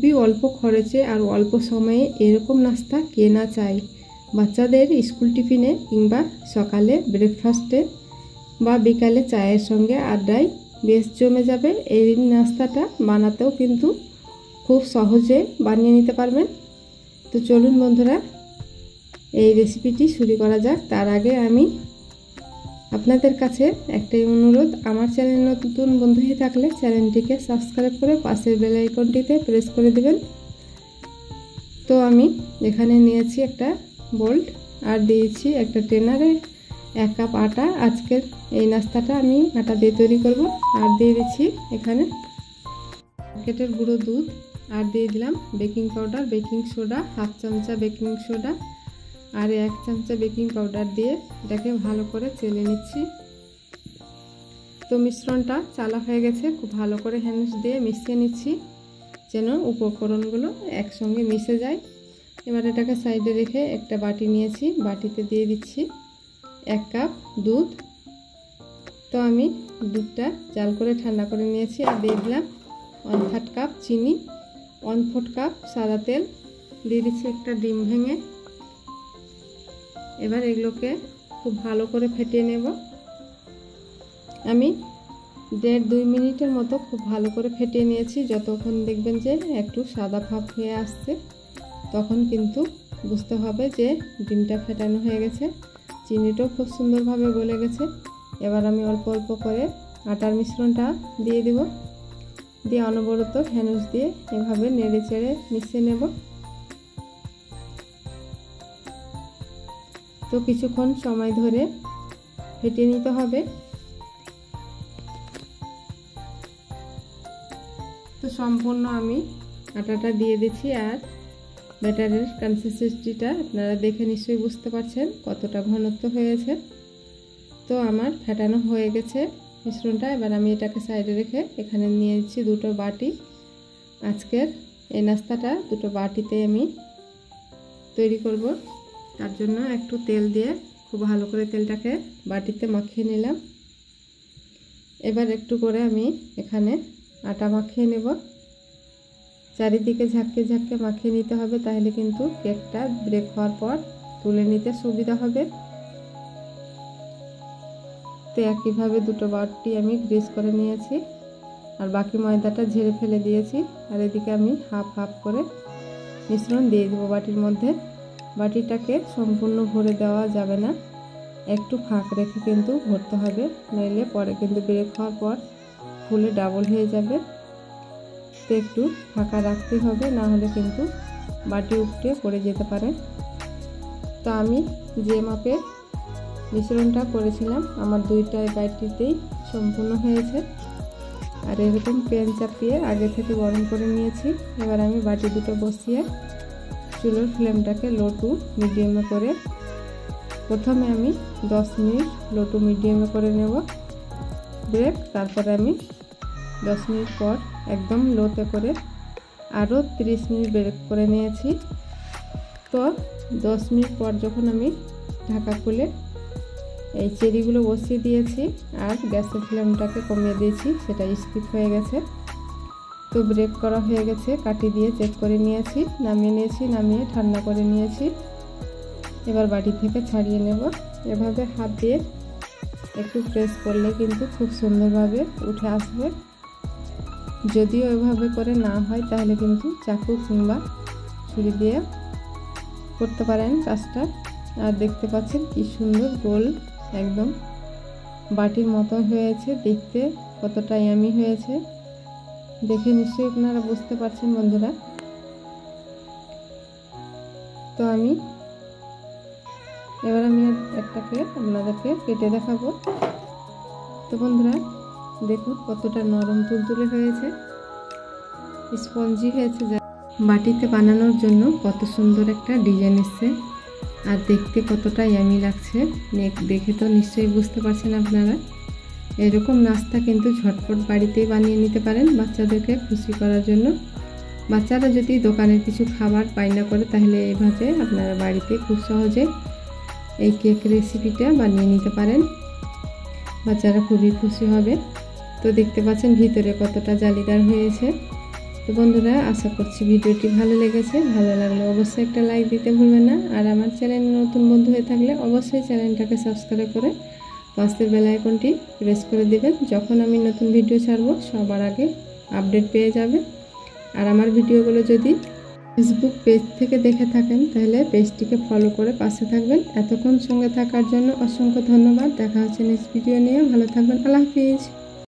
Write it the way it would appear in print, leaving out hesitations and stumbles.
খুবই অল্প খরচে আর অল্প সময়ে এরকম নাস্তা কে না চায়। বাচ্চাদের স্কুল টিফিনে কিংবা সকালে ব্রেকফাস্টে বা বিকালে চায়ের সঙ্গে আড্ডায় বেশ জমে যাবে। এই নাস্তাটা বানাতেও কিন্তু খুব সহজে বানিয়ে নিতে পারবেন। তো চলুন বন্ধুরা, এই রেসিপিটি শুরু করা যাক। তার আগে আমি আপনাদের কাছে একটাই অনুরোধ, আমার চ্যানেল নতুন বন্ধু হয়ে থাকলে চ্যানেলটিকে সাবস্ক্রাইব করে পাশের বেল আইকনটিতে প্রেস করে দিবেন। তো আমি এখানে নিয়েছি একটা বোল্ট আর দিয়েছি একটা ট্রেনারে 1 কাপ আটা। আজকের এই নাস্তাটা আমি আটা দিয়ে তৈরি করব। আর দিয়ে দিচ্ছি এখানে প্যাকেটের গুঁড়ো দুধ, আর দিয়ে দিলাম বেকিং পাউডার, বেকিং সোডা, 1/2 চামচা বেকিং সোডা আর 1 চামচা বেকিং পাউডার দিয়ে এটাকে ভালো করে চেলে নিচ্ছি। তো মিশ্রণটা চালা হয়ে গেছে, খুব ভালো করে হ্যান্ড দিয়ে মিশিয়ে নিচ্ছি যেন উপকরণগুলো একসঙ্গে মিশে যায়। এবার এটাকে সাইডে রেখে একটা বাটি নিয়েছি, বাটিতে দিয়ে দিচ্ছি 1 কাপ দুধ। তো আমি দুধটা জাল করে ঠান্ডা করে নিয়েছি। আর দিয়ে দিলাম 1/3 কাপ চিনি, 1/4 কাপ সাদা তেল, দিয়ে দিচ্ছি একটা ডিম ভেঙে। এবার এগুলোকে খুব ভালো করে ফেটিয়ে নেব। আমি 1.5-2 মিনিটের মতো খুব ভালো করে ফেটিয়ে নিয়েছি। যতক্ষণ দেখবেন যে একটু সাদা ভাব হয়ে আসছে তখন কিন্তু বুঝতে হবে যে ডিমটা ফেটানো হয়ে গেছে, চিনিটাও খুব সুন্দরভাবে গলে গেছে। এবার আমি অল্প অল্প করে আটার মিশ্রণটা দিয়ে দেব, দিয়ে অনবরত হ্যান্ড দিয়ে এভাবে নেড়ে চেড়ে মিশিয়ে নেব। তো কিছুক্ষণ সময় ধরে ফেটিয়ে নিতে হবে। তো সম্পূর্ণ আমি আটাটা দিয়ে দিচ্ছি। আর ব্যাটারের কনসিস্টেন্সিটা আপনারা দেখে নিশ্চয়ই বুঝতে পারছেন কতটা ঘনত্ব হয়েছে। তো আমার ফেটানো হয়ে গেছে মিশ্রণটা। এবার আমি এটাকে সাইডে রেখে এখানে নিয়ে নিচ্ছি 2টো বাটি। আজকের এই নাস্তাটা 2টো বাটিতে আমি তৈরি করব। তার জন্য একটু তেল দিয়ে খুব ভালো করে তেলটাকে বাটিতে মাখিয়ে নিলাম। এবার একটু করে আমি এখানে আটা মাখিয়ে নেব। চারিদিকে ঝাঁকে ঝাঁকে মাখিয়ে নিতে হবে, তাহলে কিন্তু কেকটা ব্রেক হওয়ার পর তুলে নিতে সুবিধা হবে। তো একইভাবে 2টো বাটি আমি গ্রিস করে নিয়েছি আর বাকি ময়দাটা ঝেড়ে ফেলে দিয়েছি। আর এদিকে আমি হাফ হাফ করে মিশ্রণ দিয়ে দেবো বাটির মধ্যে। বাটিটাকে সম্পূর্ণ ভরে দেওয়া যাবে না, একটু ফাঁক রেখে কিন্তু ভরতে হবে, নইলে পরে কিন্তু ব্রেক হওয়ার পর ফুলে ডাবল হয়ে যাবে। তো একটু ফাঁকা রাখতে হবে, না হলে কিন্তু বাটি উপটে পড়ে যেতে পারে। তো আমি যে মাপে মিশ্রণটা করেছিলাম আমার 2টা বাটিতেই সম্পূর্ণ হয়েছে। আর এরকম প্যান চাপিয়ে আগে থেকে গরম করে নিয়েছি। এবার আমি বাটি 2টো বসিয়ে চুলোর ফ্লেমটাকে লো টু মিডিয়ামে করে প্রথমে আমি 10 মিনিট লো টু মিডিয়ামে করে নেব ব্রেক। তারপরে আমি 10 মিনিট পর একদম লোতে করে আরও 30 মিনিট ব্রেক করে নিয়েছি। তো 10 মিনিট পর যখন আমি ঢাকা খুলে এই চেরিগুলো বসিয়ে দিয়েছি আর গ্যাসের ফ্লেমটাকে কমিয়ে দিয়েছি, সেটা স্কিপ হয়ে গেছে। তো ব্রেক করা হয়ে গেছে, কাটি দিয়ে চেক করে নিয়েছি, নামিয়ে নিয়েছি, নামিয়ে ঠান্ডা করে নিয়েছি। এবার বাটি থেকে ছাড়িয়ে নেব। এভাবে হাত দিয়ে একটু প্রেস করলে কিন্তু খুব সুন্দরভাবে উঠে আসবে। যদিও এভাবে করে না হয় তাহলে কিন্তু চাকু কিংবা ছুরি দিয়ে করতে পারেন কাজটা। আর দেখতে পাচ্ছেন কি সুন্দর গোল একদম বাটির মতো হয়েছে, দেখতে কতটা ইয়ামি হয়েছে দেখে নিশ্চয়ই আপনারা বুঝতে পারছেন বন্ধুরা। তো এবার আমি একটাকে আপনাদেরকে কেটে দেখাবো। তো বন্ধুরা দেখুন কতটা নরম তুলতুলে হয়েছে, স্পঞ্জি হয়েছে। বাটিতে বানানোর জন্য কত সুন্দর একটা ডিজাইন এসছে আর দেখতে কতটা ইয়ামি লাগছে দেখে তো নিশ্চয়ই বুঝতে পারছেন আপনারা। এরকম নাস্তা কিন্তু ঝটপট বাড়িতেই বানিয়ে নিতে পারেন বাচ্চাদেরকে খুশি করার জন্য। বাচ্চারা যদি দোকানের কিছু খাবার বায়না করে তাহলে এইভাবে আপনারা বাড়িতে খুব সহজে এই কেক রেসিপিটা বানিয়ে নিতে পারেন, বাচ্চারা খুবই খুশি হবে। তো দেখতে পাচ্ছেন ভিতরে কতটা জালিদার হয়েছে। তো বন্ধুরা, আশা করছি ভিডিওটি ভালো লেগেছে। ভালো লাগলে অবশ্যই একটা লাইক দিতে ভুলবেন না। আর আমার চ্যানেলে নতুন বন্ধু হয়ে থাকলে অবশ্যই চ্যানেলটাকে সাবস্ক্রাইব করে পাশের বেল আইকনটি প্রেস করে দেবেন। যখন আমি নতুন ভিডিও ছাড়বো সবার আগে আপডেট পেয়ে যাবে। আর আমার ভিডিওগুলো যদি ফেসবুক পেজ থেকে দেখে থাকেন তাহলে পেজটিকে ফলো করে পাশে থাকবেন। এতক্ষণ সঙ্গে থাকার জন্য অসংখ্য ধন্যবাদ। দেখা হচ্ছে নেক্সট ভিডিও নিয়ে। ভালো থাকবেন। আল্লাহ হাফিজ।